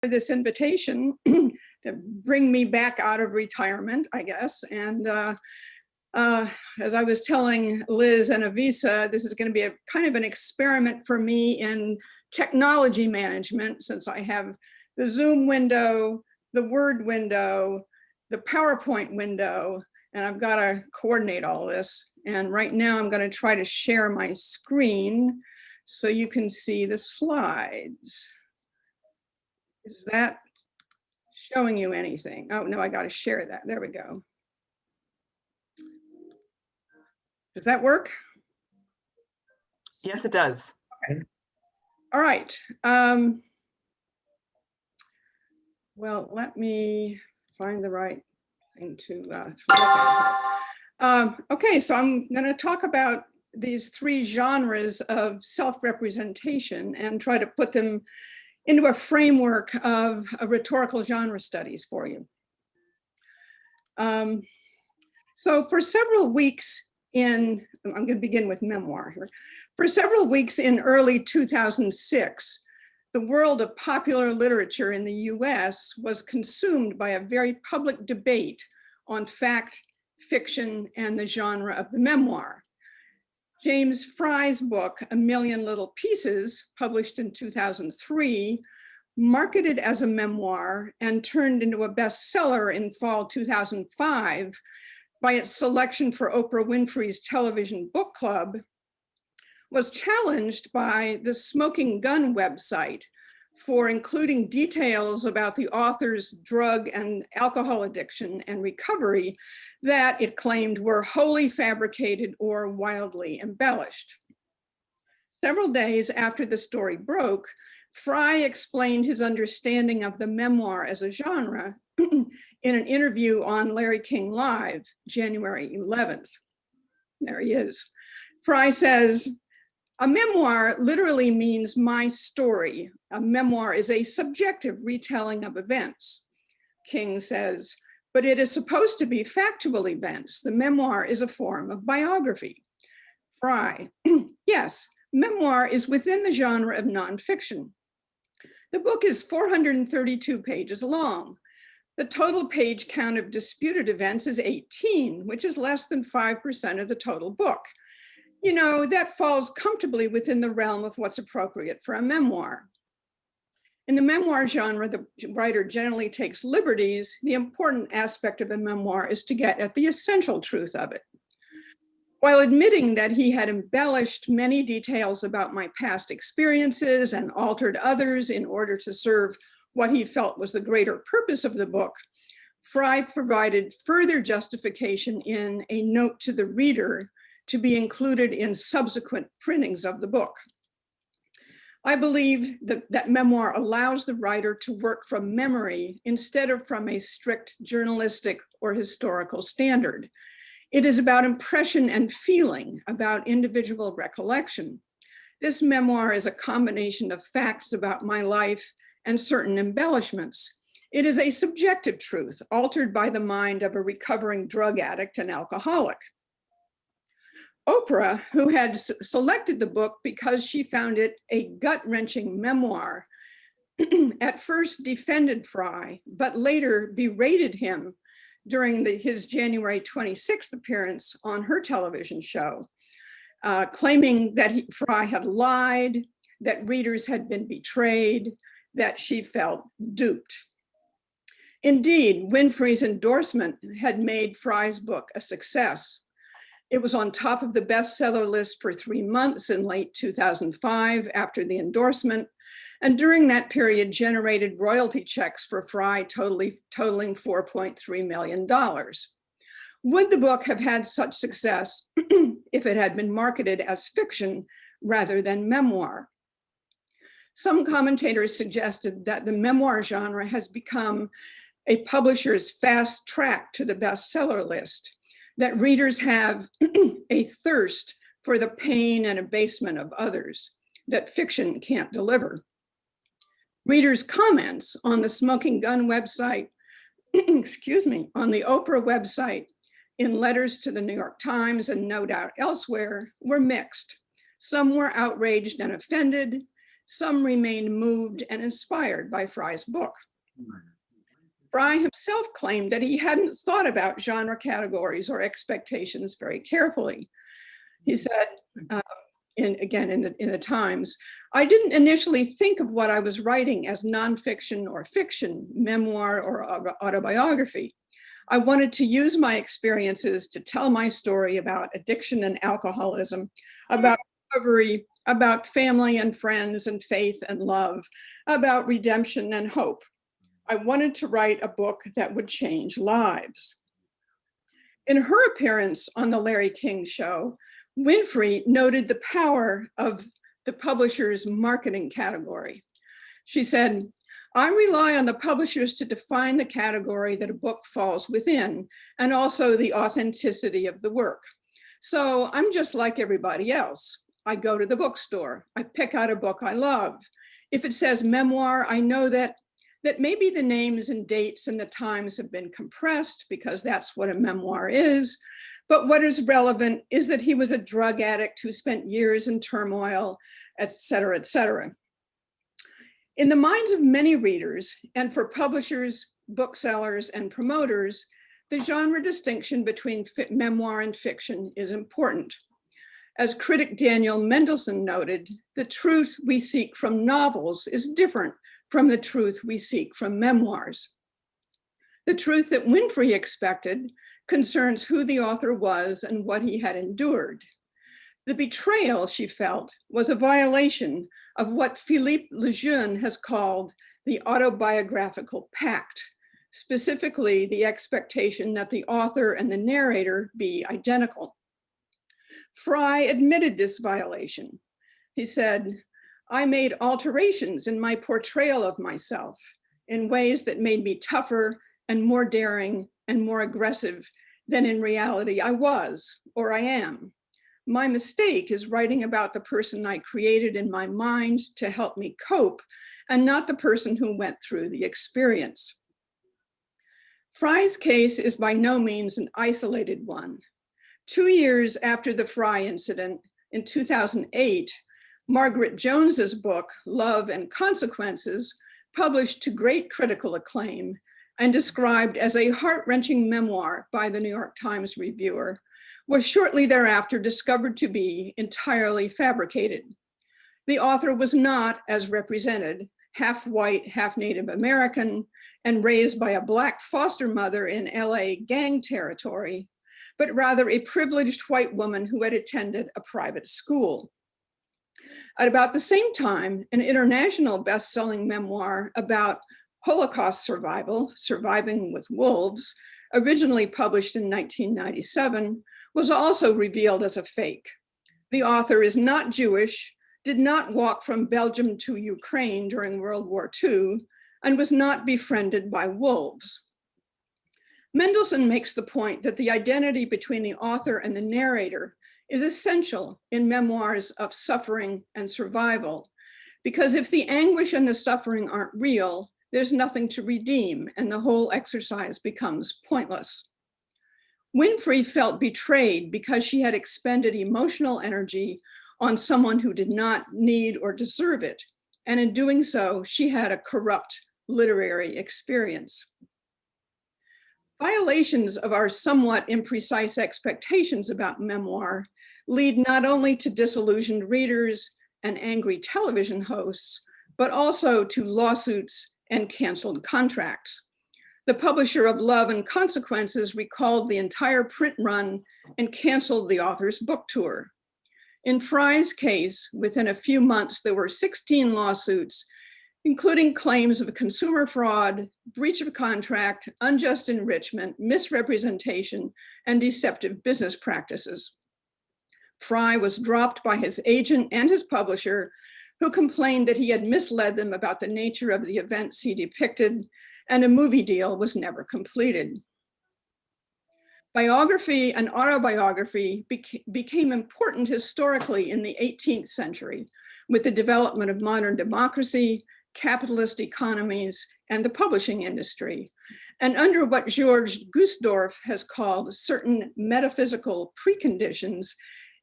for this invitation to bring me back out of retirement, I guess. And as I was telling Liz and Avisa, this is going to be a kind of an experiment for me in technology management, since I have the Zoom window, the Word window, the PowerPoint window, and I've got to coordinate all this. And right now I'm going to try to share my screen so you can see the slides. Is that showing you anything? Oh, no, I got to share that. There we go. Does that work? Yes, it does. Okay. All right. Well, let me find the right thing to look at. Okay, so I'm going to talk about these three genres of self-representation and try to put them into a framework of rhetorical genre studies for you. So for several weeks I'm going to begin with memoir here. For several weeks in early 2006, the world of popular literature in the US was consumed by a very public debate on fact, fiction, and the genre of the memoir. James Fry's book, A Million Little Pieces, published in 2003, marketed as a memoir and turned into a bestseller in fall 2005 by its selection for Oprah Winfrey's television book club, was challenged by the Smoking Gun website for including details about the author's drug and alcohol addiction and recovery that it claimed were wholly fabricated or wildly embellished. Several days after the story broke, Fry explained his understanding of the memoir as a genre in an interview on Larry King Live, January 11th. There he is. Fry says, "A memoir literally means my story. A memoir is a subjective retelling of events." King says, "But it is supposed to be factual events. The memoir is a form of biography." Fry, "Yes, memoir is within the genre of nonfiction. The book is 432 pages long. The total page count of disputed events is 18, which is less than 5% of the total book. You know, that falls comfortably within the realm of what's appropriate for a memoir. In the memoir genre, the writer generally takes liberties. The important aspect of a memoir is to get at the essential truth of it." While admitting that he had embellished many details about my past experiences and altered others in order to serve what he felt was the greater purpose of the book, Fry provided further justification in a note to the reader to be included in subsequent printings of the book. I believe that memoir allows the writer to work from memory instead of from a strict journalistic or historical standard. It is about impression and feeling, about individual recollection. This memoir is a combination of facts about my life and certain embellishments. It is a subjective truth altered by the mind of a recovering drug addict and alcoholic. Oprah, who had selected the book because she found it a gut-wrenching memoir, at first defended Fry, but later berated him during his January 26th appearance on her television show, claiming that Fry had lied, that readers had been betrayed, that she felt duped. Indeed, Winfrey's endorsement had made Fry's book a success. It was on top of the bestseller list for 3 months in late 2005 after the endorsement, and during that period generated royalty checks for Fry totaling $4.3 million. Would the book have had such success if it had been marketed as fiction rather than memoir? Some commentators suggested that the memoir genre has become a publisher's fast track to the bestseller list, that readers have a thirst for the pain and abasement of others that fiction can't deliver. Readers' comments on the Smoking Gun website, excuse me, on the Oprah website, in letters to the New York Times and no doubt elsewhere, were mixed. Some were outraged and offended. Some remained moved and inspired by Fry's book. Fry himself claimed that he hadn't thought about genre categories or expectations very carefully. He said, in the Times, I didn't initially think of what I was writing as nonfiction or fiction, memoir or autobiography. I wanted to use my experiences to tell my story about addiction and alcoholism, about recovery, about family and friends and faith and love, about redemption and hope. I wanted to write a book that would change lives. In her appearance on The Larry King Show, Winfrey noted the power of the publisher's marketing category. She said, I rely on the publishers to define the category that a book falls within and also the authenticity of the work. So I'm just like everybody else. I go to the bookstore, I pick out a book I love. If it says memoir, I know that maybe the names and dates and the times have been compressed because that's what a memoir is. But what is relevant is that he was a drug addict who spent years in turmoil, et cetera, et cetera. In the minds of many readers, and for publishers, booksellers, and promoters, the genre distinction between memoir and fiction is important. As critic Daniel Mendelsohn noted, the truth we seek from novels is different from the truth we seek from memoirs. The truth that Winfrey expected concerns who the author was and what he had endured. The betrayal, she felt, was a violation of what Philippe Lejeune has called the autobiographical pact, specifically the expectation that the author and the narrator be identical. Fry admitted this violation. He said, I made alterations in my portrayal of myself in ways that made me tougher and more daring and more aggressive than in reality I was or I am. My mistake is writing about the person I created in my mind to help me cope and not the person who went through the experience. Fry's case is by no means an isolated one. 2 years after the Fry incident, in 2008, Margaret Jones's book, Love and Consequences, published to great critical acclaim and described as a heart-wrenching memoir by the New York Times reviewer, was shortly thereafter discovered to be entirely fabricated. The author was not, as represented, half white, half Native American, and raised by a Black foster mother in LA gang territory, but rather a privileged white woman who had attended a private school. At about the same time, an international best-selling memoir about Holocaust survival, Surviving with Wolves, originally published in 1997, was also revealed as a fake. The author is not Jewish, did not walk from Belgium to Ukraine during World War II, and was not befriended by wolves. Mendelsohn makes the point that the identity between the author and the narrator is essential in memoirs of suffering and survival, because if the anguish and the suffering aren't real, there's nothing to redeem and the whole exercise becomes pointless. Winfrey felt betrayed because she had expended emotional energy on someone who did not need or deserve it, and in doing so, she had a corrupt literary experience. Violations of our somewhat imprecise expectations about memoir lead not only to disillusioned readers and angry television hosts, but also to lawsuits and canceled contracts. The publisher of Love and Consequences recalled the entire print run and canceled the author's book tour. In Fry's case, within a few months, there were 16 lawsuits, including claims of consumer fraud, breach of contract, unjust enrichment, misrepresentation, and deceptive business practices. Fry was dropped by his agent and his publisher, who complained that he had misled them about the nature of the events he depicted, and a movie deal was never completed. Biography and autobiography became important historically in the 18th century with the development of modern democracy, capitalist economies, and the publishing industry, and under what George Gusdorf has called certain metaphysical preconditions,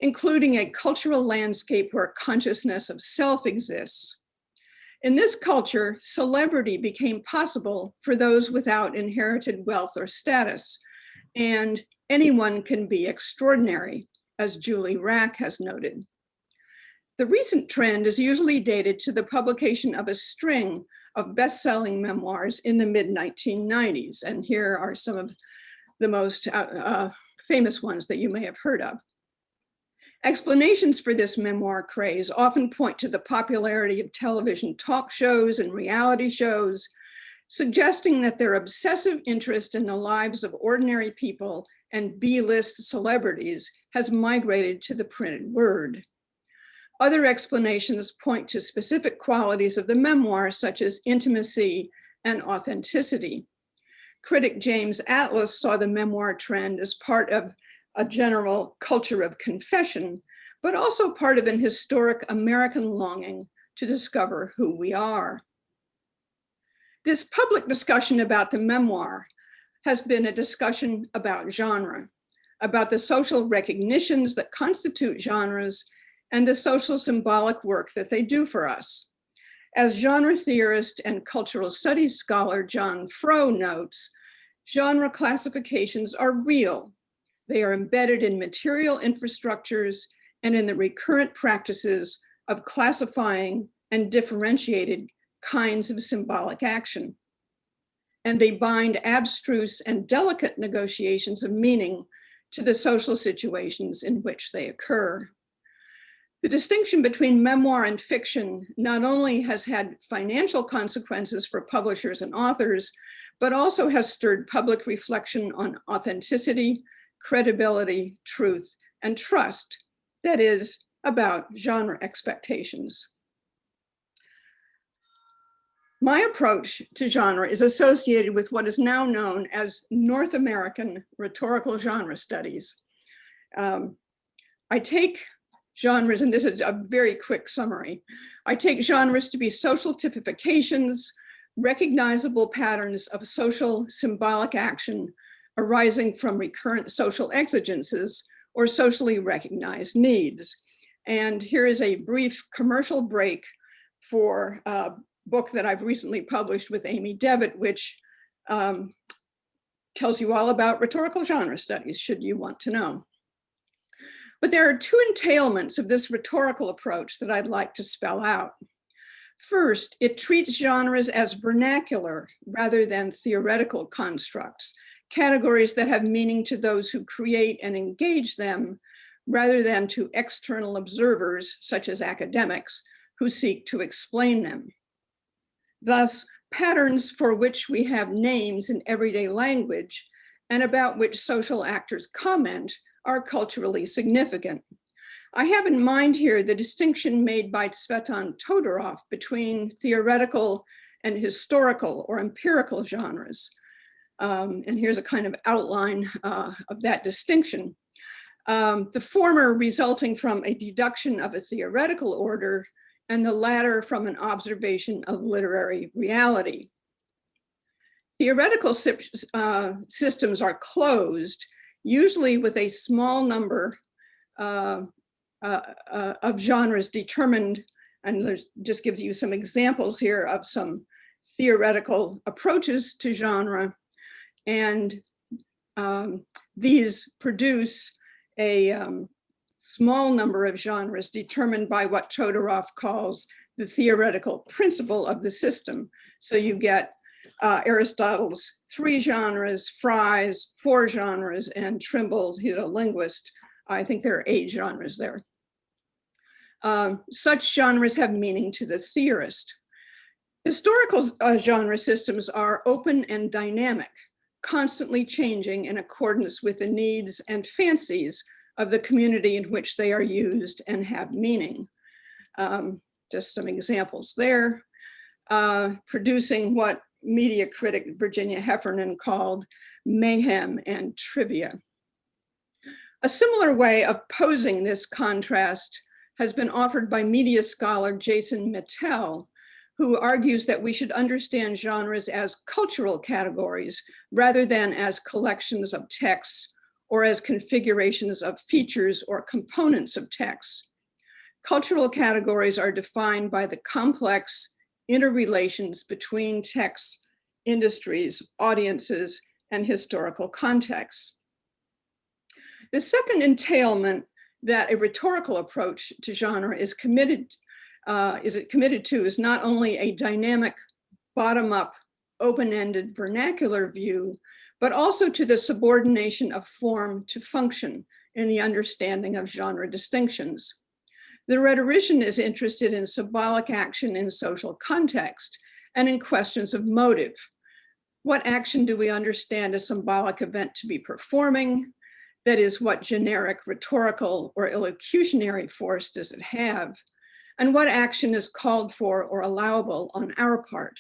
including a cultural landscape where consciousness of self exists, In this culture, celebrity became possible for those without inherited wealth or status, and anyone can be extraordinary, as Julie Rack has noted. The recent trend is usually dated to the publication of a string of best-selling memoirs in the mid-1990s, and here are some of the most famous ones that you may have heard of. Explanations for this memoir craze often point to the popularity of television talk shows and reality shows, suggesting that their obsessive interest in the lives of ordinary people and B-list celebrities has migrated to the printed word. Other explanations point to specific qualities of the memoir, such as intimacy and authenticity. Critic James Atlas saw the memoir trend as part of a general culture of confession, but also part of an historic American longing to discover who we are. This public discussion about the memoir has been a discussion about genre, about the social recognitions that constitute genres, and the social symbolic work that they do for us. As genre theorist and cultural studies scholar John Frow notes, genre classifications are real. They are embedded in material infrastructures and in the recurrent practices of classifying and differentiated kinds of symbolic action. And they bind abstruse and delicate negotiations of meaning to the social situations in which they occur. The distinction between memoir and fiction not only has had financial consequences for publishers and authors, but also has stirred public reflection on authenticity, credibility, truth, and trust, that is, about genre expectations. My approach to genre is associated with what is now known as North American rhetorical genre studies. I take genres, and this is a very quick summary. I take genres to be social typifications, recognizable patterns of social symbolic action arising from recurrent social exigences or socially recognized needs. And here is a brief commercial break for a book that I've recently published with Amy Devitt, which tells you all about rhetorical genre studies, should you want to know. But there are two entailments of this rhetorical approach that I'd like to spell out. First, it treats genres as vernacular rather than theoretical constructs, categories that have meaning to those who create and engage them, rather than to external observers, such as academics, who seek to explain them. Thus, patterns for which we have names in everyday language and about which social actors comment are culturally significant. I have in mind here the distinction made by Tsvetan Todorov between theoretical and historical or empirical genres. And here's a kind of outline of that distinction. The former resulting from a deduction of a theoretical order, and the latter from an observation of literary reality. Theoretical systems are closed, usually with a small number of genres determined, and there's just gives you some examples here of some theoretical approaches to genre. And these produce a small number of genres determined by what Todorov calls the theoretical principle of the system. So you get Aristotle's 3 genres, Fry's 4 genres, and Trimble, he's a linguist, I think there are 8 genres there. Such genres have meaning to the theorist. Historical genre systems are open and dynamic, constantly changing in accordance with the needs and fancies of the community in which they are used and have meaning. Just some examples there. Producing what media critic Virginia Heffernan called mayhem and trivia. A similar way of posing this contrast has been offered by media scholar Jason Mittell, who argues that we should understand genres as cultural categories rather than as collections of texts or as configurations of features or components of texts. Cultural categories are defined by the complex, interrelations between texts, industries, audiences, and historical contexts. The second entailment that a rhetorical approach to genre is committed to is not only a dynamic, bottom-up, open-ended vernacular view, but also to the subordination of form to function in the understanding of genre distinctions. The rhetorician is interested in symbolic action in social context and in questions of motive. What action do we understand a symbolic event to be performing? That is, what generic rhetorical or illocutionary force does it have? And what action is called for or allowable on our part?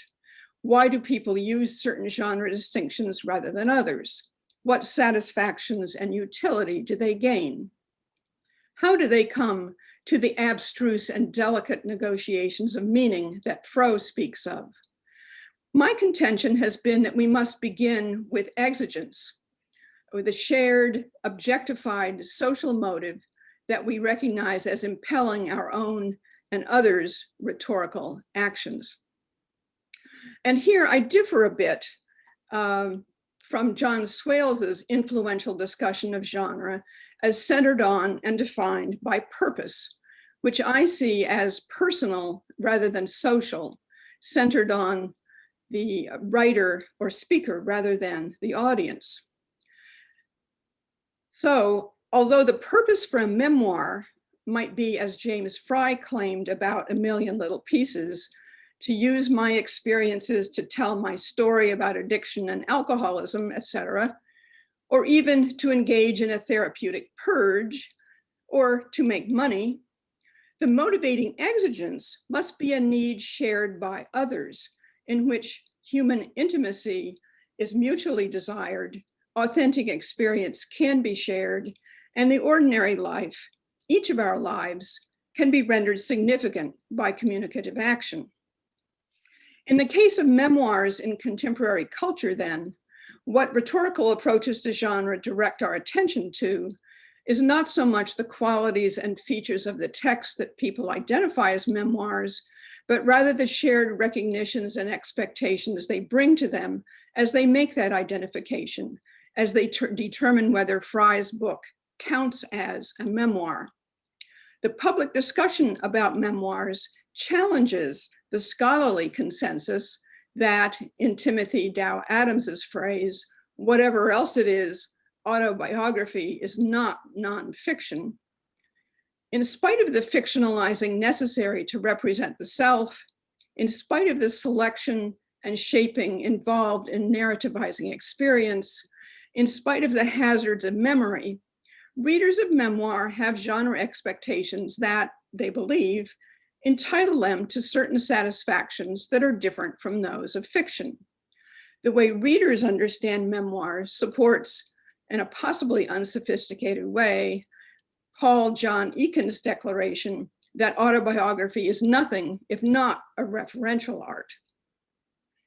Why do people use certain genre distinctions rather than others? What satisfactions and utility do they gain? How do they come to the abstruse and delicate negotiations of meaning that Frow speaks of? My contention has been that we must begin with exigence, with a shared, objectified social motive that we recognize as impelling our own and others' rhetorical actions. And here I differ a bit from John Swales's influential discussion of genre as centered on and defined by purpose, which I see as personal rather than social, centered on the writer or speaker rather than the audience. So, although the purpose for a memoir might be, as James Fry claimed about A Million Little Pieces, to use my experiences to tell my story about addiction and alcoholism, etc., or even to engage in a therapeutic purge, or to make money, the motivating exigence must be a need shared by others, in which human intimacy is mutually desired, authentic experience can be shared, and the ordinary life, each of our lives, can be rendered significant by communicative action. In the case of memoirs in contemporary culture, then, what rhetorical approaches to genre direct our attention to is not so much the qualities and features of the text that people identify as memoirs, but rather the shared recognitions and expectations they bring to them as they make that identification, as they determine whether Fry's book counts as a memoir. The public discussion about memoirs challenges the scholarly consensus that, in Timothy Dow Adams's phrase, whatever else it is, autobiography is not nonfiction. In spite of the fictionalizing necessary to represent the self, in spite of the selection and shaping involved in narrativizing experience, in spite of the hazards of memory, readers of memoir have genre expectations that, they believe, entitle them to certain satisfactions that are different from those of fiction. The way readers understand memoir supports, in a possibly unsophisticated way, Paul John Eakin's declaration that autobiography is nothing if not a referential art.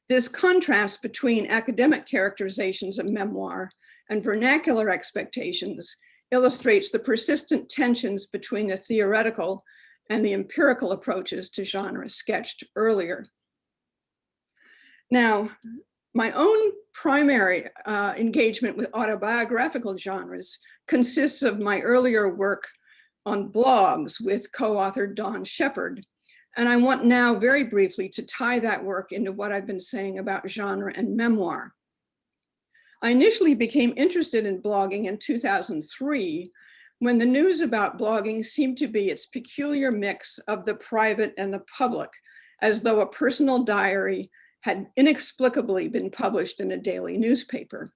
This contrast between academic characterizations of memoir and vernacular expectations illustrates the persistent tensions between the theoretical and the empirical approaches to genre sketched earlier. Now, my own primary engagement with autobiographical genres consists of my earlier work on blogs with co-author Dawn Shepard. And I want now very briefly to tie that work into what I've been saying about genre and memoir. I initially became interested in blogging in 2003 when the news about blogging seemed to be its peculiar mix of the private and the public, as though a personal diary had inexplicably been published in a daily newspaper.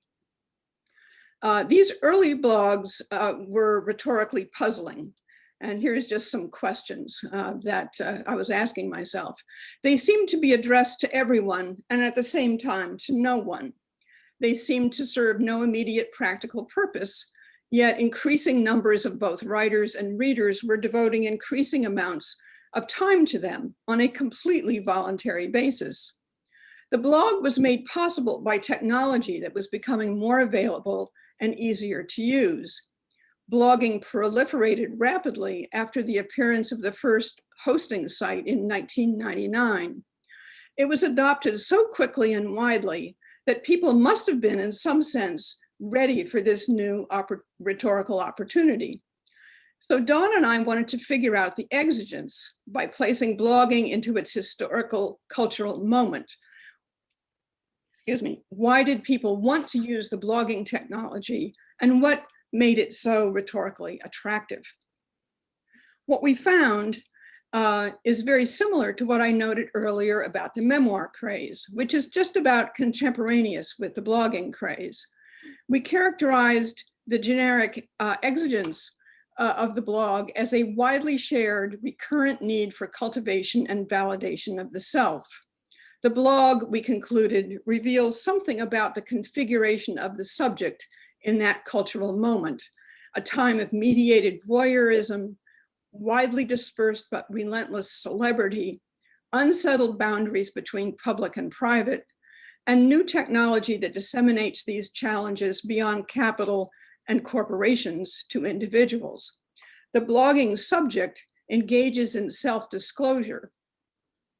These early blogs were rhetorically puzzling. And here's just some questions that I was asking myself. They seemed to be addressed to everyone and at the same time to no one. They seemed to serve no immediate practical purpose, yet increasing numbers of both writers and readers were devoting increasing amounts of time to them on a completely voluntary basis. The blog was made possible by technology that was becoming more available and easier to use. Blogging proliferated rapidly after the appearance of the first hosting site in 1999. It was adopted so quickly and widely that people must have been, in some sense, ready for this new rhetorical opportunity. So Dawn and I wanted to figure out the exigence by placing blogging into its historical cultural moment. Excuse me, why did people want to use the blogging technology and what made it so rhetorically attractive? What we found is very similar to what I noted earlier about the memoir craze, which is just about contemporaneous with the blogging craze. We characterized the generic exigence of the blog as a widely shared recurrent need for cultivation and validation of the self. The blog, we concluded, reveals something about the configuration of the subject in that cultural moment, a time of mediated voyeurism, widely dispersed but relentless celebrity, unsettled boundaries between public and private, and new technology that disseminates these challenges beyond capital and corporations to individuals. The blogging subject engages in self-disclosure,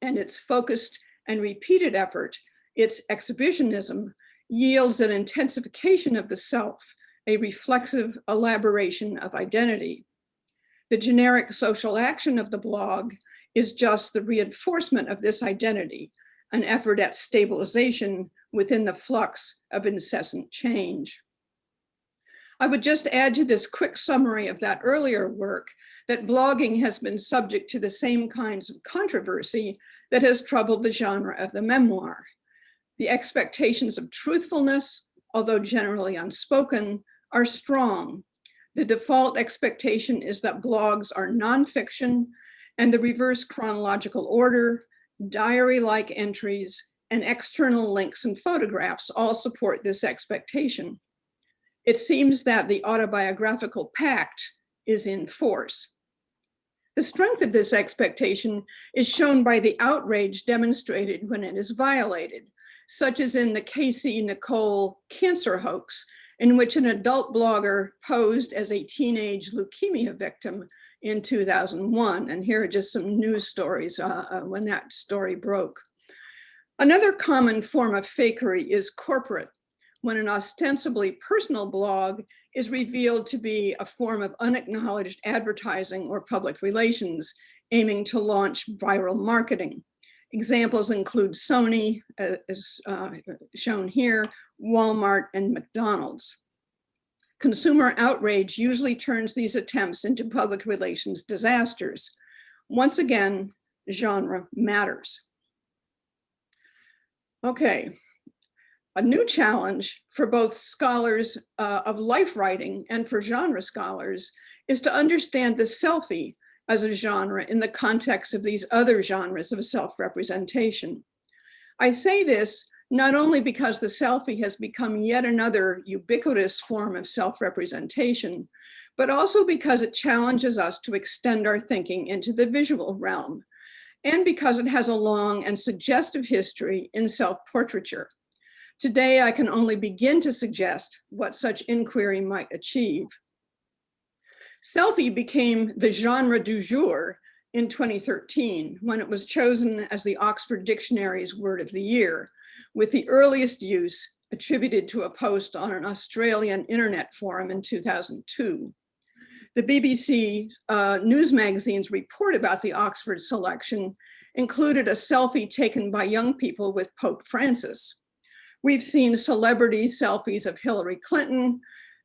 and its focused and repeated effort, its exhibitionism, yields an intensification of the self, a reflexive elaboration of identity. The generic social action of the blog is just the reinforcement of this identity, an effort at stabilization within the flux of incessant change. I would just add to this quick summary of that earlier work that blogging has been subject to the same kinds of controversy that has troubled the genre of the memoir. The expectations of truthfulness, although generally unspoken, are strong. The default expectation is that blogs are nonfiction, and the reverse chronological order, diary-like entries, and external links and photographs all support this expectation. It seems that the autobiographical pact is in force. The strength of this expectation is shown by the outrage demonstrated when it is violated, such as in the Kaycee Nicole cancer hoax, in which an adult blogger posed as a teenage leukemia victim in 2001. And here are just some news stories when that story broke. Another common form of fakery is corporate, when an ostensibly personal blog is revealed to be a form of unacknowledged advertising or public relations aiming to launch viral marketing. Examples include Sony, as shown here, Walmart, and McDonald's. Consumer outrage usually turns these attempts into public relations disasters. Once again, genre matters. Okay. A new challenge for both scholars of life writing and for genre scholars is to understand the selfie as a genre in the context of these other genres of self-representation. I say this not only because the selfie has become yet another ubiquitous form of self-representation, but also because it challenges us to extend our thinking into the visual realm, and because it has a long and suggestive history in self-portraiture. Today, I can only begin to suggest what such inquiry might achieve. Selfie became the genre du jour in 2013, when it was chosen as the Oxford Dictionary's word of the year, with the earliest use attributed to a post on an Australian internet forum in 2002. The BBC news magazine's report about the Oxford selection included a selfie taken by young people with Pope Francis. We've seen celebrity selfies of Hillary Clinton,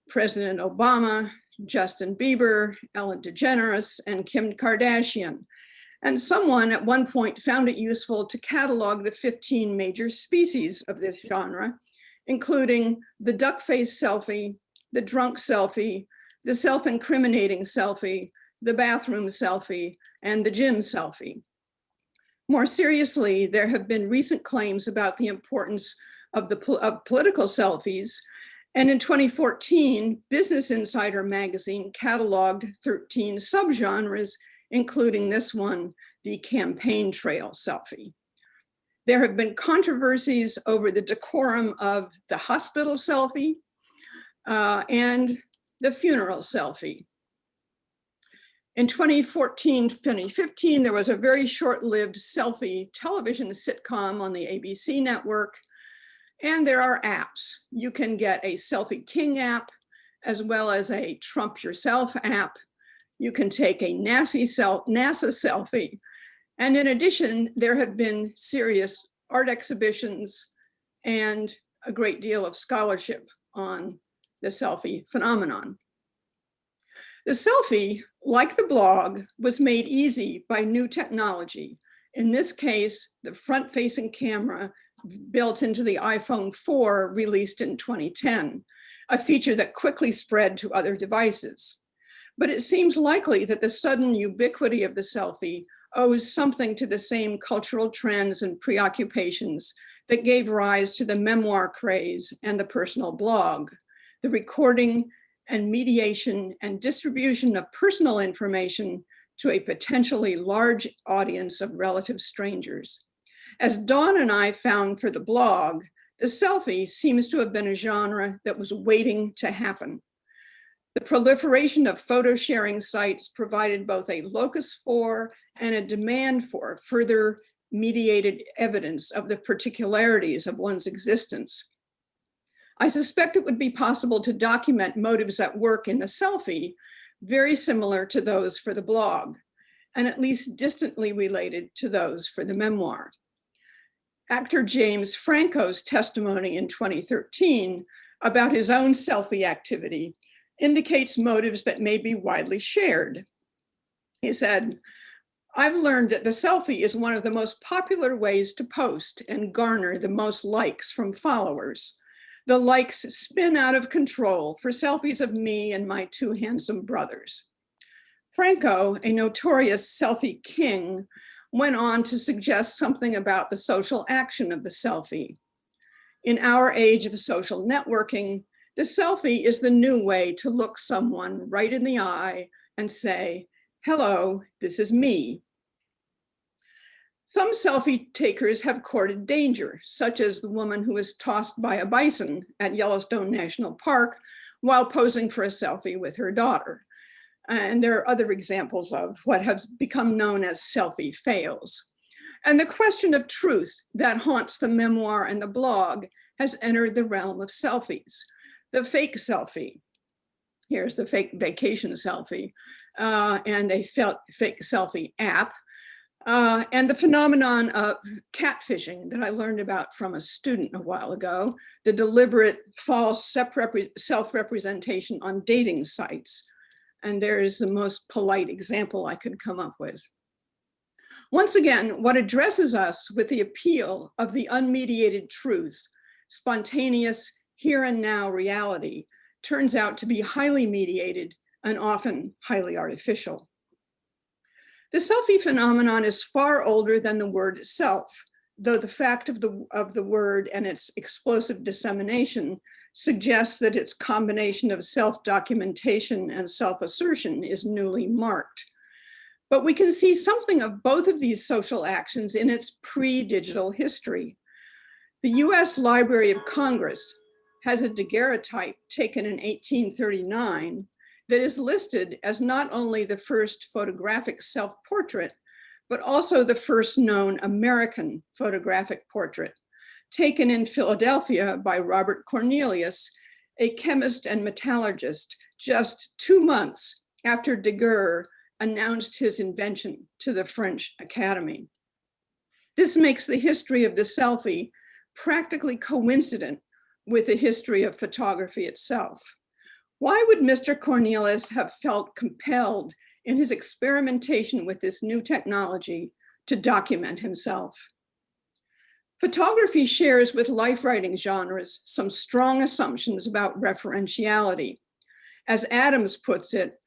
President Obama, Justin Bieber, Ellen DeGeneres, and Kim Kardashian. And someone at one point found it useful to catalog the 15 major species of this genre, including the duck-faced selfie, the drunk selfie, the self-incriminating selfie, the bathroom selfie, and the gym selfie. More seriously, there have been recent claims about the importance of political selfies. And in 2014, Business Insider magazine cataloged 13 subgenres, including this one, the campaign trail selfie. There have been controversies over the decorum of the hospital selfie and the funeral selfie. In 2014-2015, there was a very short-lived Selfie television sitcom on the ABC network. And there are apps. You can get a Selfie King app, as well as a Trump Yourself app. You can take a NASA selfie. And in addition, there have been serious art exhibitions and a great deal of scholarship on the selfie phenomenon. The selfie, like the blog, was made easy by new technology. In this case, the front-facing camera built into the iPhone 4 released in 2010, a feature that quickly spread to other devices. But it seems likely that the sudden ubiquity of the selfie owes something to the same cultural trends and preoccupations that gave rise to the memoir craze and the personal blog, the recording and mediation and distribution of personal information to a potentially large audience of relative strangers. As Dawn and I found for the blog, the selfie seems to have been a genre that was waiting to happen. The proliferation of photo sharing sites provided both a locus for and a demand for further mediated evidence of the particularities of one's existence. I suspect it would be possible to document motives at work in the selfie very similar to those for the blog, and at least distantly related to those for the memoir. Actor James Franco's testimony in 2013 about his own selfie activity indicates motives that may be widely shared. He said, "I've learned that the selfie is one of the most popular ways to post and garner the most likes from followers. The likes spin out of control for selfies of me and my two handsome brothers." Franco, a notorious selfie king, went on to suggest something about the social action of the selfie. In our age of social networking, the selfie is the new way to look someone right in the eye and say, "Hello, this is me." Some selfie takers have courted danger, such as the woman who was tossed by a bison at Yellowstone National Park while posing for a selfie with her daughter. And there are other examples of what has become known as selfie fails. And the question of truth that haunts the memoir and the blog has entered the realm of selfies. The fake selfie. Here's the fake vacation selfie and a fake selfie app. And the phenomenon of catfishing that I learned about from a student a while ago, the deliberate false self-representation on dating sites. And there is the most polite example I could come up with. Once again, what addresses us with the appeal of the unmediated truth, spontaneous here and now reality, turns out to be highly mediated and often highly artificial. The selfie phenomenon is far older than the word self, though the fact of the word and its explosive dissemination suggests that its combination of self-documentation and self-assertion is newly marked. But we can see something of both of these social actions in its pre-digital history. The US Library of Congress has a daguerreotype taken in 1839 that is listed as not only the first photographic self-portrait, but also the first known American photographic portrait, taken in Philadelphia by Robert Cornelius, a chemist and metallurgist, just 2 months after Daguerre announced his invention to the French Academy. This makes the history of the selfie practically coincident with the history of photography itself. Why would Mr. Cornelius have felt compelled in his experimentation with this new technology to document himself? Photography shares with life writing genres some strong assumptions about referentiality. As Adams puts it,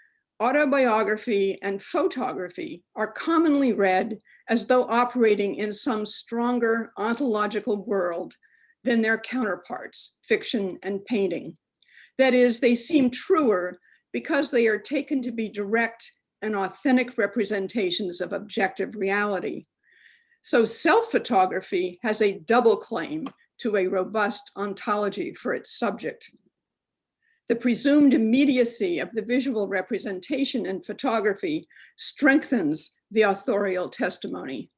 autobiography and photography are commonly read as though operating in some stronger ontological world than their counterparts, fiction and painting. That is, they seem truer because they are taken to be direct and authentic representations of objective reality. So self-photography has a double claim to a robust ontology for its subject. The presumed immediacy of the visual representation in photography strengthens the authorial testimony,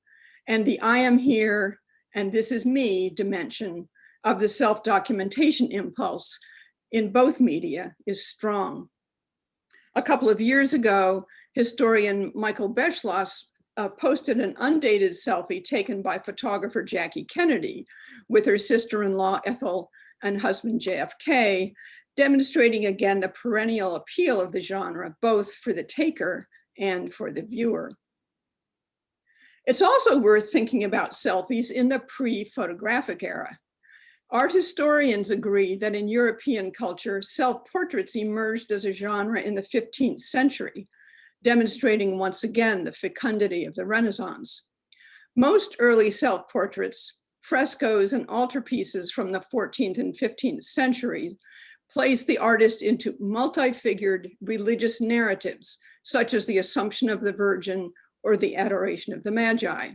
and the I am here and this is me dimension of the self-documentation impulse in both media is strong. A couple of years ago, historian Michael Beschloss posted an undated selfie taken by photographer Jackie Kennedy with her sister-in-law Ethel and husband JFK, demonstrating again the perennial appeal of the genre, both for the taker and for the viewer. It's also worth thinking about selfies in the pre-photographic era. Art historians agree that in European culture, self-portraits emerged as a genre in the 15th century, demonstrating once again the fecundity of the Renaissance. Most early self-portraits, frescoes, and altarpieces from the 14th and 15th centuries place the artist into multi-figured religious narratives, such as the Assumption of the Virgin or the Adoration of the Magi.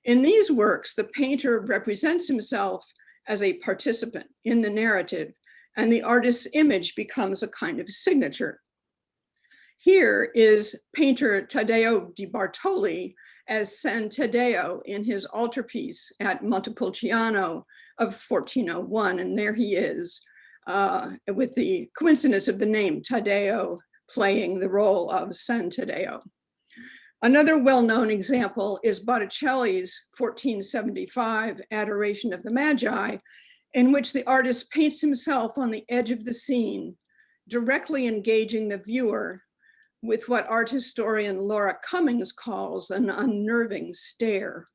In these works, the painter represents himself as a participant in the narrative, and the artist's image becomes a kind of signature. Here is painter Taddeo di Bartoli as San Taddeo in his altarpiece at Montepulciano of 1401, and there he is with the coincidence of the name Taddeo playing the role of San Taddeo. Another well-known example is Botticelli's 1475 Adoration of the Magi, in which the artist paints himself on the edge of the scene, directly engaging the viewer with what art historian Laura Cummings calls an unnerving stare.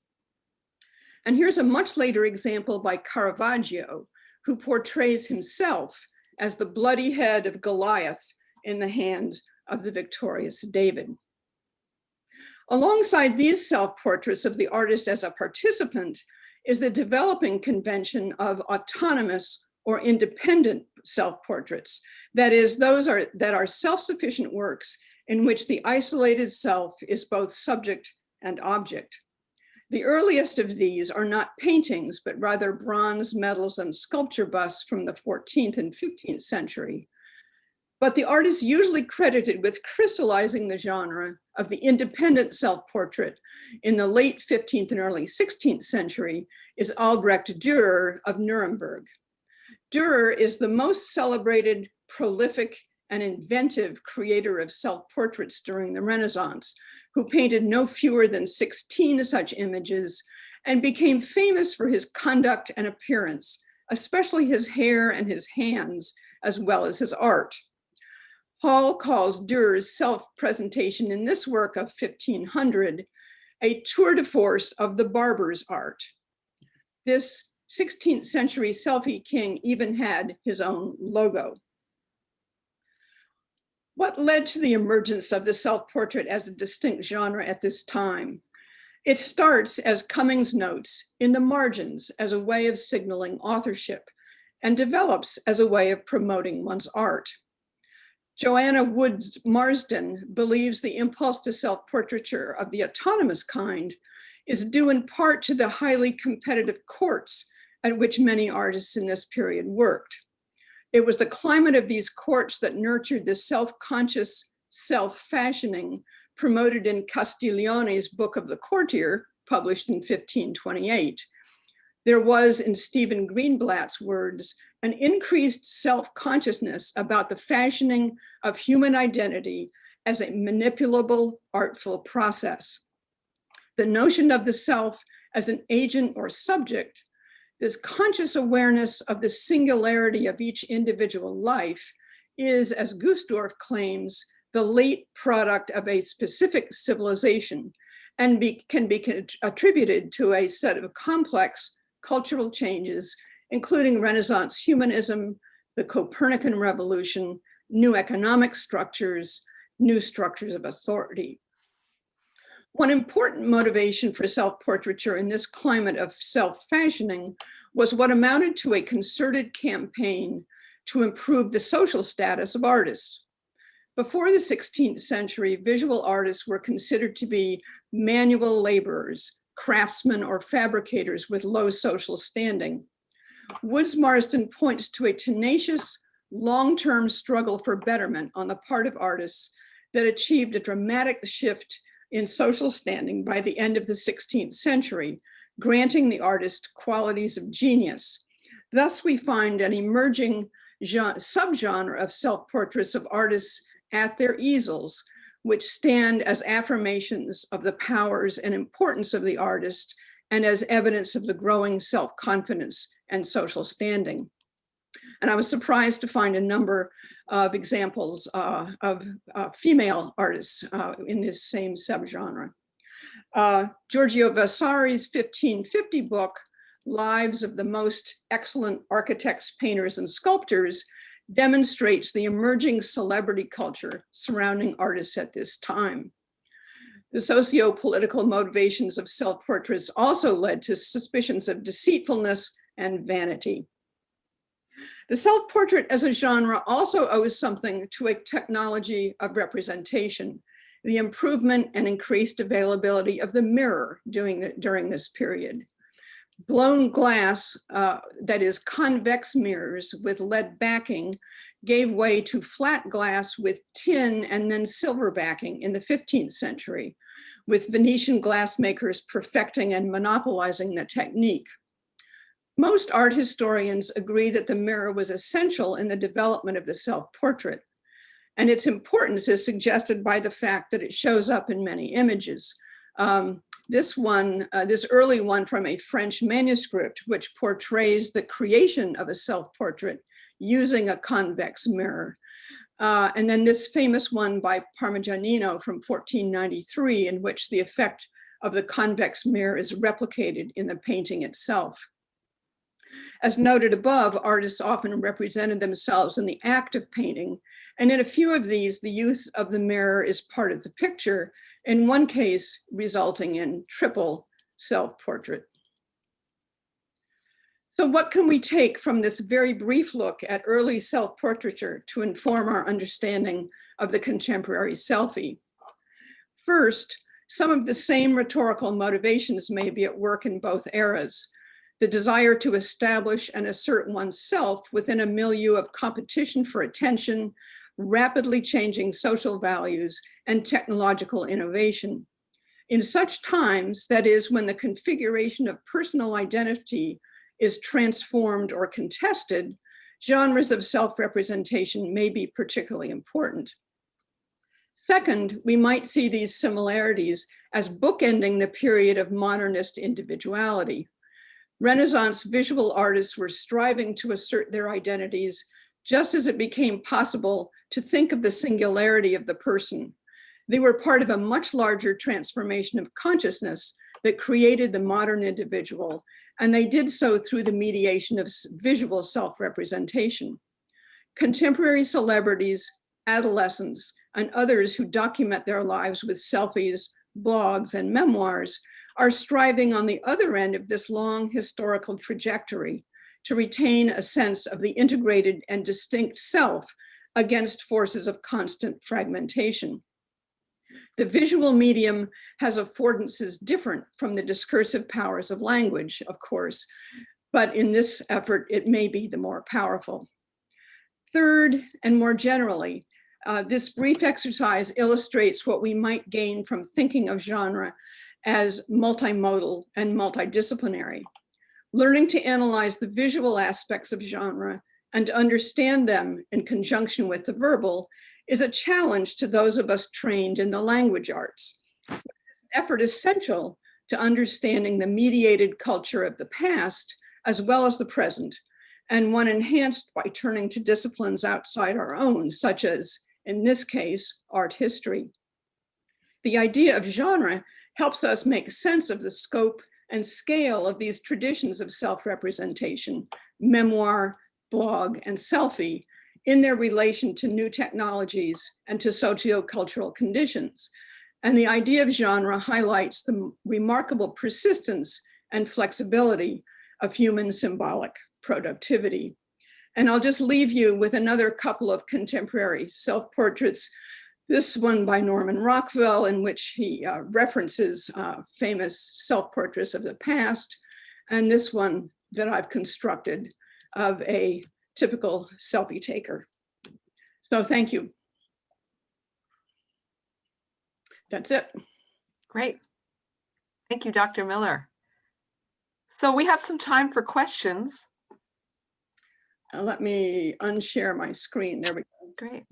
And here's a much later example by Caravaggio, who portrays himself as the bloody head of Goliath in the hand of the victorious David. Alongside these self-portraits of the artist as a participant is the developing convention of autonomous or independent self-portraits. That is, those that are self-sufficient works in which the isolated self is both subject and object. The earliest of these are not paintings, but rather bronze medals and sculpture busts from the 14th and 15th century. But the artist usually credited with crystallizing the genre of the independent self-portrait in the late 15th and early 16th century is Albrecht Dürer of Nuremberg. Dürer is the most celebrated, prolific, and inventive creator of self-portraits during the Renaissance, who painted no fewer than 16 such images and became famous for his conduct and appearance, especially his hair and his hands, as well as his art. Hall calls Dürer's self-presentation in this work of 1500 a tour de force of the barber's art. This 16th century selfie king even had his own logo. What led to the emergence of the self-portrait as a distinct genre at this time? It starts, as Cummings notes, in the margins as a way of signaling authorship, and develops as a way of promoting one's art. Joanna Woods Marsden believes the impulse to self-portraiture of the autonomous kind is due in part to the highly competitive courts at which many artists in this period worked. It was the climate of these courts that nurtured the self-conscious self-fashioning promoted in Castiglione's Book of the Courtier, published in 1528. There was, in Stephen Greenblatt's words, an increased self-consciousness about the fashioning of human identity as a manipulable, artful process. The notion of the self as an agent or subject, this conscious awareness of the singularity of each individual life is, as Gusdorf claims, the late product of a specific civilization and can be attributed to a set of complex cultural changes, including Renaissance humanism, the Copernican revolution, new economic structures, new structures of authority. One important motivation for self-portraiture in this climate of self-fashioning was what amounted to a concerted campaign to improve the social status of artists. Before the 16th century, visual artists were considered to be manual laborers, craftsmen or fabricators with low social standing. Woods Marsden points to a tenacious long-term struggle for betterment on the part of artists that achieved a dramatic shift in social standing by the end of the 16th century, granting the artist qualities of genius. Thus, we find an emerging subgenre of self-portraits of artists at their easels, which stand as affirmations of the powers and importance of the artist and as evidence of the growing self-confidence and social standing. And I was surprised to find a number of examples of female artists in this same subgenre. Giorgio Vasari's 1550 book, Lives of the Most Excellent Architects, Painters, and Sculptors, demonstrates the emerging celebrity culture surrounding artists at this time. The socio-political motivations of self-portraits also led to suspicions of deceitfulness and vanity. The self-portrait as a genre also owes something to a technology of representation, the improvement and increased availability of the mirror during this period. Blown glass, that is convex mirrors with lead backing, gave way to flat glass with tin and then silver backing in the 15th century, with Venetian glassmakers perfecting and monopolizing the technique. Most art historians agree that the mirror was essential in the development of the self-portrait, and its importance is suggested by the fact that it shows up in many images. This early one from a French manuscript, which portrays the creation of a self-portrait using a convex mirror. And then this famous one by Parmigianino from 1493, in which the effect of the convex mirror is replicated in the painting itself. As noted above, artists often represented themselves in the act of painting, and in a few of these, the use of the mirror is part of the picture, in one case resulting in triple self-portrait. So what can we take from this very brief look at early self-portraiture to inform our understanding of the contemporary selfie? First, some of the same rhetorical motivations may be at work in both eras. The desire to establish and assert oneself within a milieu of competition for attention, rapidly changing social values, and technological innovation. In such times, that is, when the configuration of personal identity is transformed or contested, genres of self-representation may be particularly important. Second, we might see these similarities as bookending the period of modernist individuality. Renaissance visual artists were striving to assert their identities just as it became possible to think of the singularity of the person. They were part of a much larger transformation of consciousness that created the modern individual, and they did so through the mediation of visual self-representation. Contemporary celebrities, adolescents, and others who document their lives with selfies, blogs, and memoirs are striving on the other end of this long historical trajectory to retain a sense of the integrated and distinct self against forces of constant fragmentation. The visual medium has affordances different from the discursive powers of language, of course, but in this effort, it may be the more powerful. Third, and more generally, this brief exercise illustrates what we might gain from thinking of genre as multimodal and multidisciplinary. Learning to analyze the visual aspects of genre and to understand them in conjunction with the verbal is a challenge to those of us trained in the language arts. This effort is essential to understanding the mediated culture of the past as well as the present, and one enhanced by turning to disciplines outside our own, such as, in this case, art history. The idea of genre helps us make sense of the scope and scale of these traditions of self-representation, memoir, blog, and selfie, in their relation to new technologies and to sociocultural conditions. And the idea of genre highlights the remarkable persistence and flexibility of human symbolic productivity. And I'll just leave you with another couple of contemporary self-portraits. This one by Norman Rockwell, in which he references famous self-portraits of the past, and this one that I've constructed of a typical selfie taker. So thank you. That's it. Great. Thank you, Dr. Miller. So we have some time for questions. Let me unshare my screen. There we go. Great.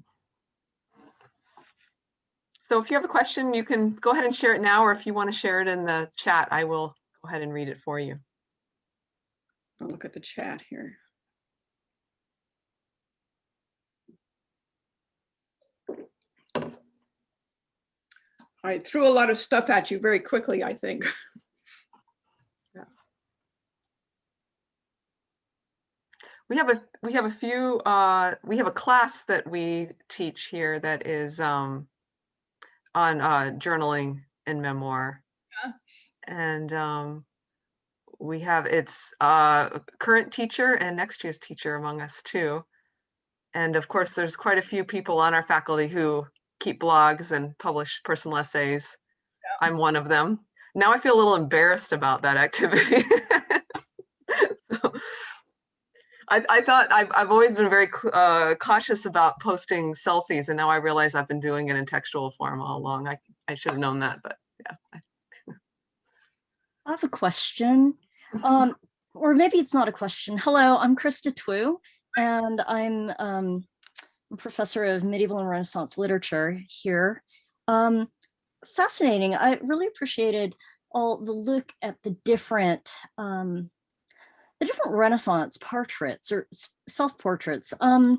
So if you have a question, you can go ahead and share it now, or if you want to share it in the chat, I will go ahead and read it for you. I'll look at the chat here. I threw a lot of stuff at you very quickly, I think. Yeah. We have a class that we teach here that is on journaling and memoir. Yeah. And we have its current teacher and next year's teacher among us too. And of course, there's quite a few people on our faculty who keep blogs and publish personal essays. Yeah. I'm one of them. Now I feel a little embarrassed about that activity. So, I thought I've always been very cautious about posting selfies, and now I realize I've been doing it in textual form all along. I should have known that, but yeah. I have a question, or maybe it's not a question. Hello, I'm Krista Twu, and I'm a professor of medieval and Renaissance literature here. Fascinating. I really appreciated all the look at the different Renaissance portraits or self-portraits. I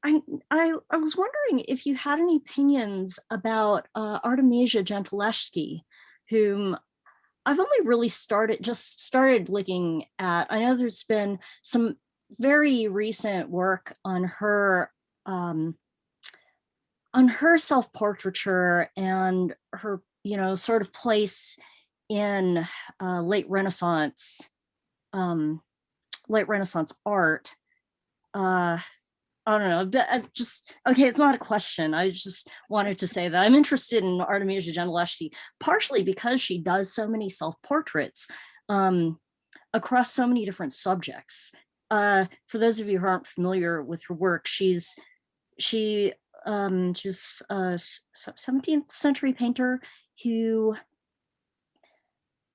was wondering if you had any opinions about Artemisia Gentileschi, whom I've only really started looking at. I know there's been some very recent work on her self-portraiture and her, sort of place in late Renaissance art. I don't know, but okay, it's not a question. I just wanted to say that I'm interested in Artemisia Gentileschi, partially because she does so many self-portraits across so many different subjects. For those of you who aren't familiar with her work, she's a 17th century painter who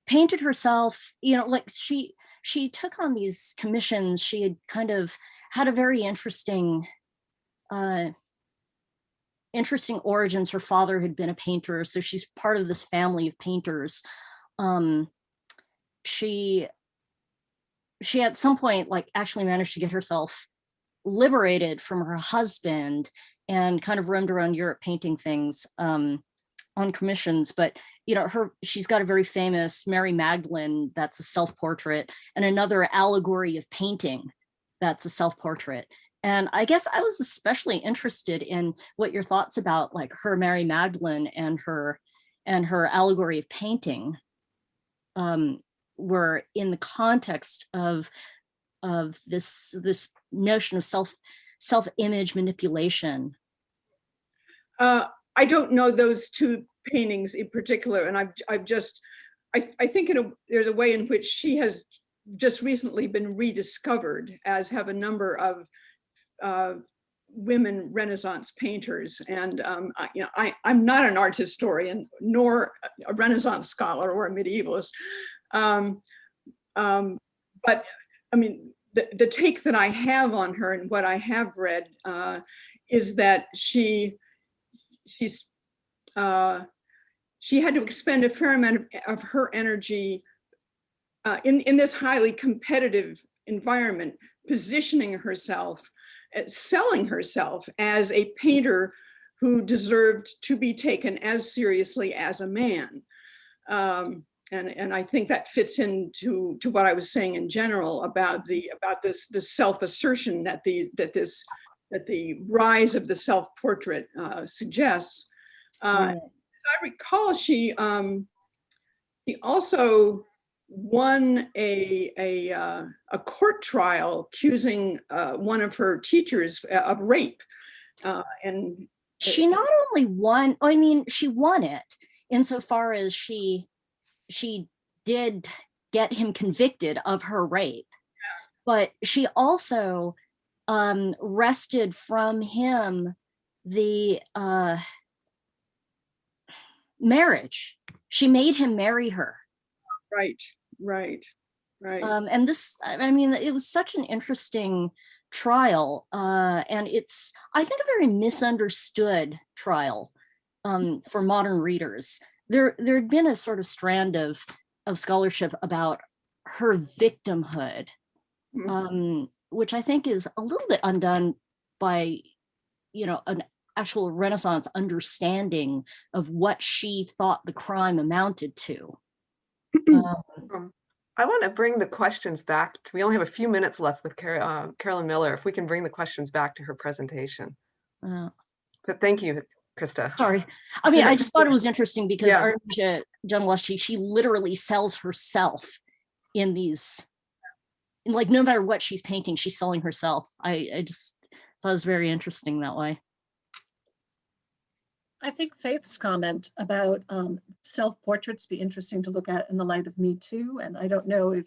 painted herself, like she took on these commissions. She had kind of had a very interesting origins. Her father had been a painter, so she's part of this family of painters. She at some point actually managed to get herself liberated from her husband and kind of roamed around Europe painting things on commissions. But she's got a very famous Mary Magdalene that's a self-portrait, and another allegory of painting that's a self-portrait. And I guess I was especially interested in what your thoughts about her Mary Magdalene and her allegory of painting were in the context of this notion of self-image manipulation. I don't know those two paintings in particular, and I think there's a way in which she has just recently been rediscovered as have a number of women Renaissance painters. And I'm not an art historian, nor a Renaissance scholar or a medievalist. But I mean, the take that I have on her and what I have read is that she had to expend a fair amount of her energy in this highly competitive environment, positioning herself, selling herself as a painter who deserved to be taken as seriously as a man. And I think that fits into what I was saying in general about this self-assertion that the rise of the self-portrait suggests. Right. I recall she also won a court trial accusing one of her teachers of rape, and she not only won, I mean, she won it insofar as she did get him convicted of her rape, but she also wrested from him the marriage. She made him marry her. Right, right, right. And this, I mean, it was such an interesting trial, and it's, I think, a very misunderstood trial for modern readers. There had been a sort of strand of scholarship about her victimhood, which I think is a little bit undone by, you know, an actual Renaissance understanding of what she thought the crime amounted to. I want to bring the questions back. We only have a few minutes left with Carolyn Miller. If we can bring the questions back to her presentation. But thank you, Krista. Sorry. I mean, I just thought it was interesting because Arja Janwalshi, she literally sells herself in these, like, no matter what she's painting, she's selling herself. I just thought it was very interesting that way. I think Faith's comment about self-portraits be interesting to look at in the light of Me Too. And I don't know if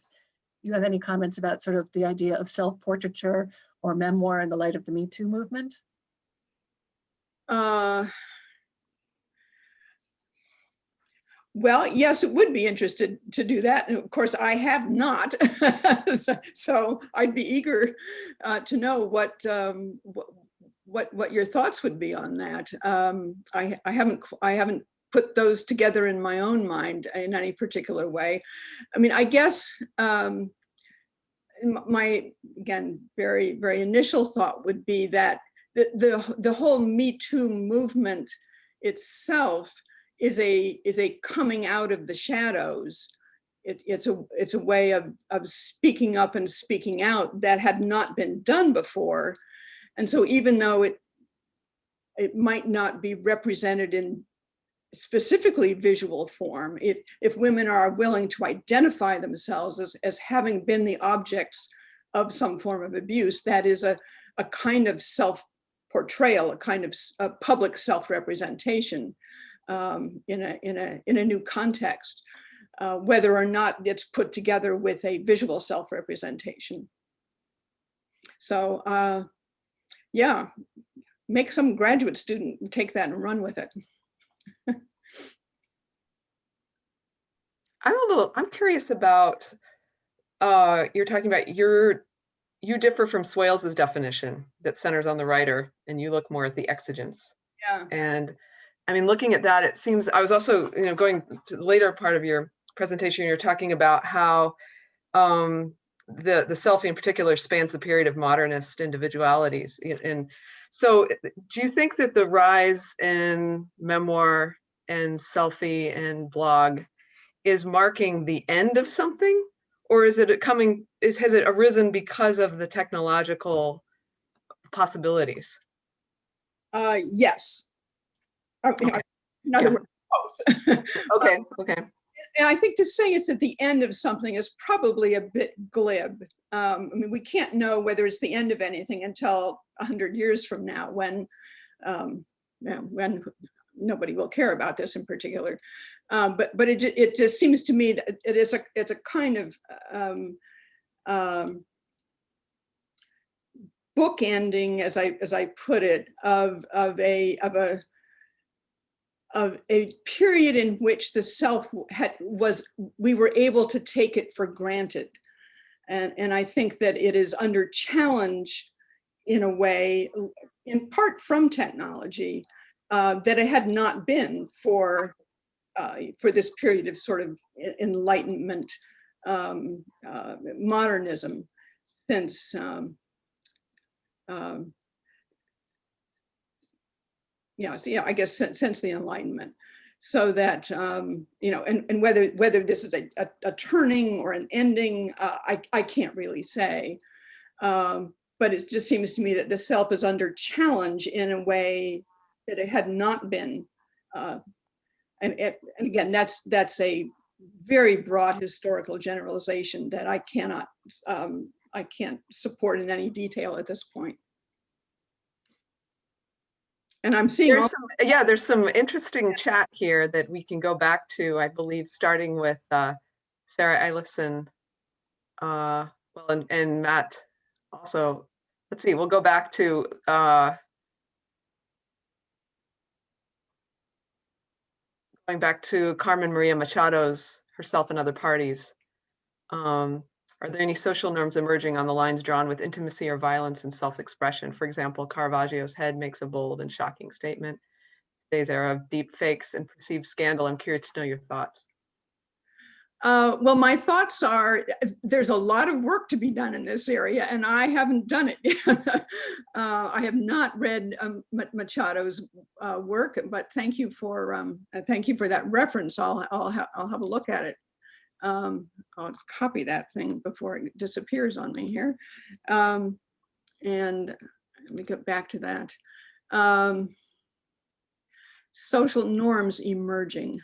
you have any comments about sort of the idea of self-portraiture or memoir in the light of the Me Too movement. Well, yes, it would be interested to do that. And of course, I have not. So I'd be eager to know what your thoughts would be on that. I haven't put those together in my own mind in any particular way. I mean, I guess my, again, very, very initial thought would be that the whole Me Too movement itself is a coming out of the shadows. It's a way of speaking up and speaking out that had not been done before. And so even though it might not be represented in specifically visual form, if women are willing to identify themselves as having been the objects of some form of abuse, that is a kind of self-portrayal, a kind of public self-representation in a new context, whether or not it's put together with a visual self-representation. So yeah, make some graduate student take that and run with it. I'm curious about, you're talking about you differ from Swales's definition that centers on the writer, and you look more at the exigence. Yeah. And I mean, looking at that, it seems, I was also, going to the later part of your presentation, you're talking about how the selfie in particular spans the period of modernist individualities. And so do you think that the rise in memoir and selfie and blog is marking the end of something, or is it has it arisen because of the technological possibilities? Yes. Okay. In other words, both. Okay. And I think to say it's at the end of something is probably a bit glib. I mean, we can't know whether it's the end of anything until 100 years from now, when nobody will care about this in particular. But it just seems to me that it's a kind of bookending, as I put it, of a period in which the self we were able to take it for granted. And I think that it is under challenge in a way, in part from technology, that it had not been for this period of sort of Enlightenment, modernism, since I guess since the Enlightenment. So that and whether this is a turning or an ending, I can't really say. But it just seems to me that the self is under challenge in a way that it had not been. And again, that's a very broad historical generalization that I can't support in any detail at this point. And I'm seeing there's some interesting chat here that we can go back to, I believe, starting with Sarah Eilifson, and Matt also let's see, we'll go back to going back to Carmen Maria Machado's Herself and Other Parties. Are there any social norms emerging on the lines drawn with intimacy or violence and self-expression? For example, Caravaggio's Head makes a bold and shocking statement. Today's era of deep fakes and perceived scandal. I'm curious to know your thoughts. Well, my thoughts are there's a lot of work to be done in this area, and I haven't done it yet. I have not read Machado's work, but thank you for that reference. I'll have a look at it. I'll copy that thing before it disappears on me here. And let me get back to that. Social norms emerging.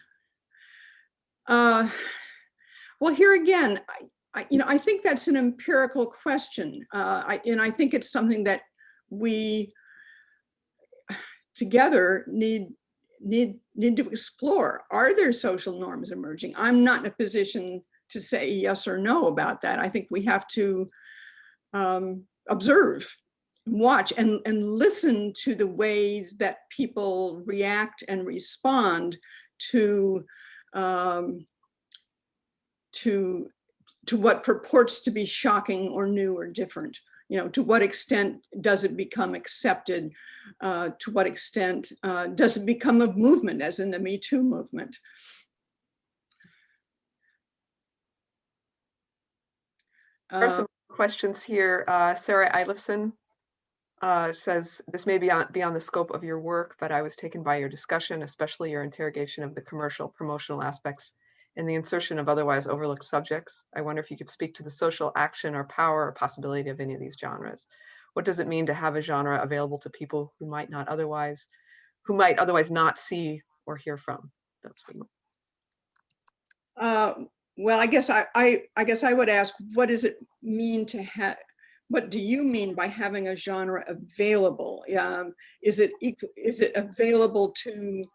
Well, here again, I think that's an empirical question. And I think it's something that we together need to explore. Are there social norms emerging? I'm not in a position to say yes or no about that. I think we have to observe, watch, and listen to the ways that people react and respond to what purports to be shocking or new or different. To what extent does it become accepted? To what extent does it become a movement, as in the Me Too movement? There are some questions here. Sarah Eilifson says, this may be beyond the scope of your work, but I was taken by your discussion, especially your interrogation of the commercial promotional aspects and the insertion of otherwise overlooked subjects. I wonder if you could speak to the social action or power or possibility of any of these genres. What does it mean to have a genre available to people who might otherwise not see or hear from? Well, I guess I would ask, what does it mean to have? What do you mean by having a genre available? Is it available to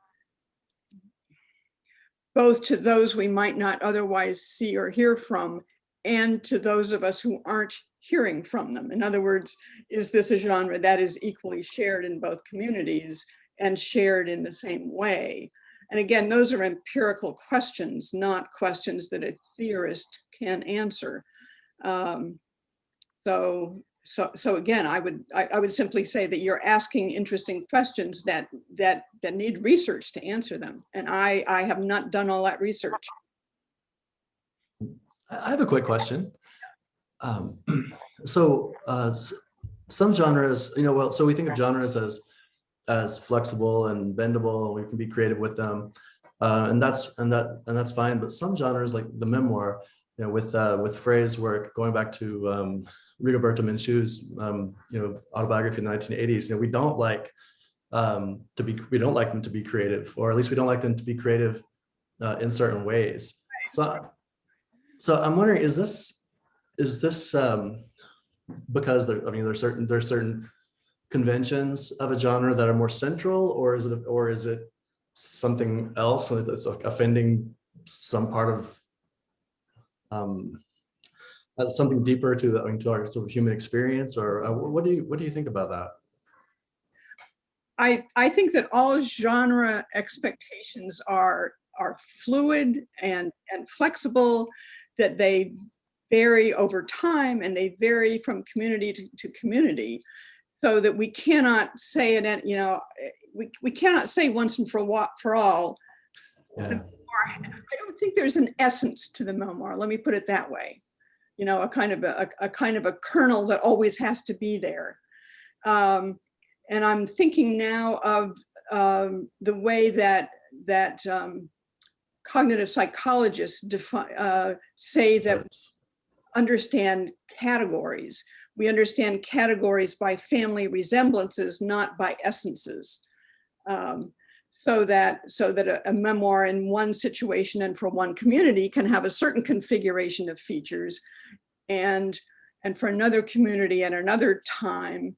both to those we might not otherwise see or hear from, and to those of us who aren't hearing from them? In other words, is this a genre that is equally shared in both communities and shared in the same way? And again, those are empirical questions, not questions that a theorist can answer. So again, I would simply say that you're asking interesting questions that need research to answer them. And I have not done all that research. I have a quick question. So some genres, so we think of genres as flexible and bendable, and we can be creative with them, and that's fine. But some genres, like the memoir, with Frey's work, going back to Rigoberto Menchu's autobiography in the 1980s, we don't like them to be creative, or at least we don't like them to be creative in certain ways. So I'm wondering, is this because there's certain conventions of a genre that are more central, or is it something else that's like offending some part of something deeper to our sort of human experience, or what do you think about that? I think that all genre expectations are fluid and flexible, that they vary over time and they vary from community to community, so that we cannot say it, we cannot say once and for all. Yeah. I don't think there's an essence to the memoir. Let me put it that way. A kind of a kernel that always has to be there. And I'm thinking now of the way that cognitive psychologists say that understand categories. We understand categories by family resemblances, not by essences. So that a memoir in one situation and for one community can have a certain configuration of features, and for another community at another time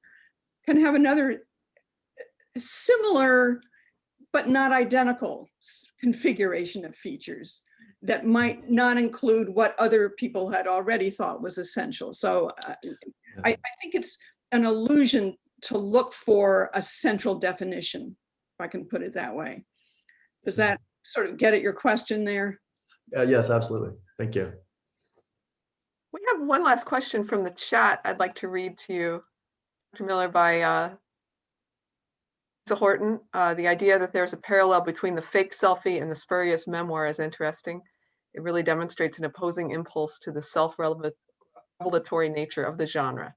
can have another similar but not identical configuration of features that might not include what other people had already thought was essential. So I think an illusion to look for a central definition, if I can put it that way. Does that sort of get at your question there? Yes, absolutely. Thank you. We have one last question from the chat I'd like to read to you, Dr. Miller, by Lisa Horton. The idea that there's a parallel between the fake selfie and the spurious memoir is interesting. It really demonstrates an opposing impulse to the self-revelatory nature of the genre.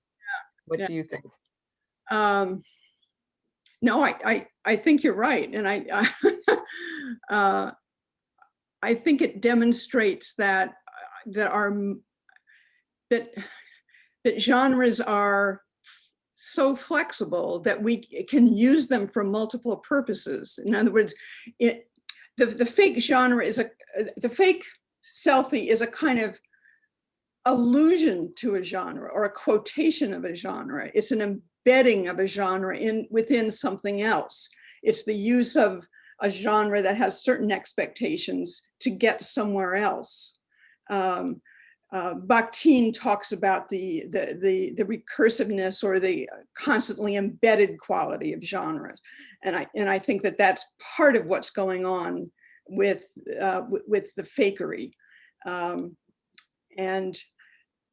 What Yeah. do you think? No, I think you're right. And I think it demonstrates that that genres are so flexible that we can use them for multiple purposes. In other words, the fake genre is the fake selfie is a kind of allusion to a genre or a quotation of a genre. It's an embedding of a genre within something else. It's the use of a genre that has certain expectations to get somewhere else. Bakhtin talks about the recursiveness or the constantly embedded quality of genres, and I think that that's part of what's going on with the fakery, and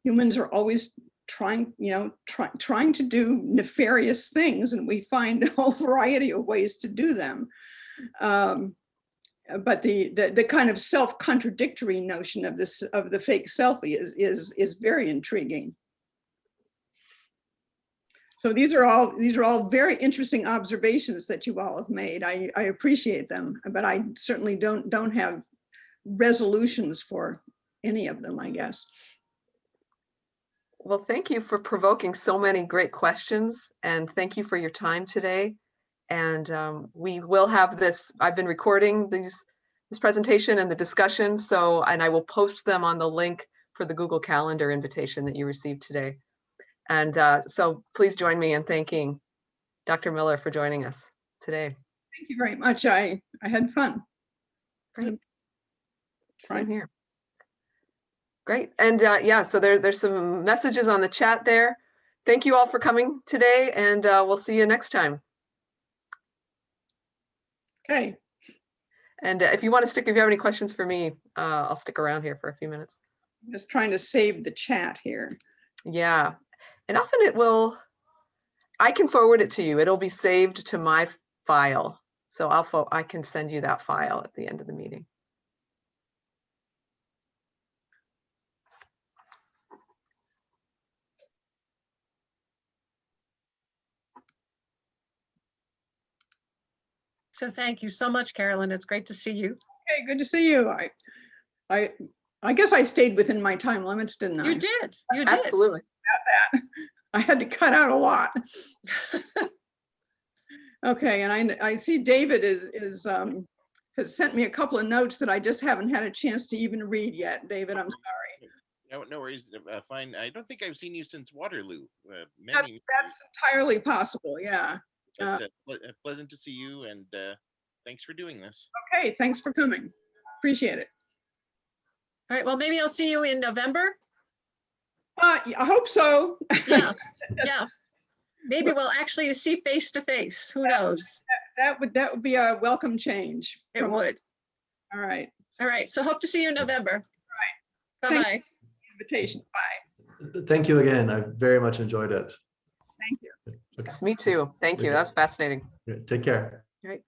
humans are always trying to do nefarious things, and we find a whole variety of ways to do them. But the kind of self-contradictory notion of the fake selfie is very intriguing. So these are all very interesting observations that you all have made. I appreciate them, but I certainly don't have resolutions for any of them, I guess. Well, thank you for provoking so many great questions, and thank you for your time today. And we will have this, I've been recording this presentation and the discussion, and I will post them on the link for the Google Calendar invitation that you received today. And so please join me in thanking Dr. Miller for joining us today. Thank you very much. I had fun. Great. Same here. Great. And yeah, so there's some messages on the chat there. Thank you all for coming today, and we'll see you next time. Okay. And if you want to stick, if you have any questions for me, I'll stick around here for a few minutes. I'm just trying to save the chat here. Yeah. And often I can forward it to you. It'll be saved to my file. So I can send you that file at the end of the meeting. So thank you so much, Carolyn. It's great to see you. Okay, good to see you. I guess I stayed within my time limits, didn't I? You did. You did. Absolutely. I had to cut out a lot. Okay, and I see David has sent me a couple of notes that I just haven't had a chance to even read yet. David, I'm sorry. No worries. Fine. I don't think I've seen you since Waterloo. That's entirely possible. Yeah. Pleasant to see you, and thanks for doing this. Okay, thanks for coming. Appreciate it. All right. Well, maybe I'll see you in November. I hope so. Yeah. Yeah. Maybe we'll actually see face to face. Who knows? That would be a welcome change. It would. All right. All right. So hope to see you in November. All right. Bye-bye. Invitation. Bye. Thank you again. I very much enjoyed it. Thank you. Okay. Yes, me too. Thank you. Okay. That was fascinating. Take care. All right.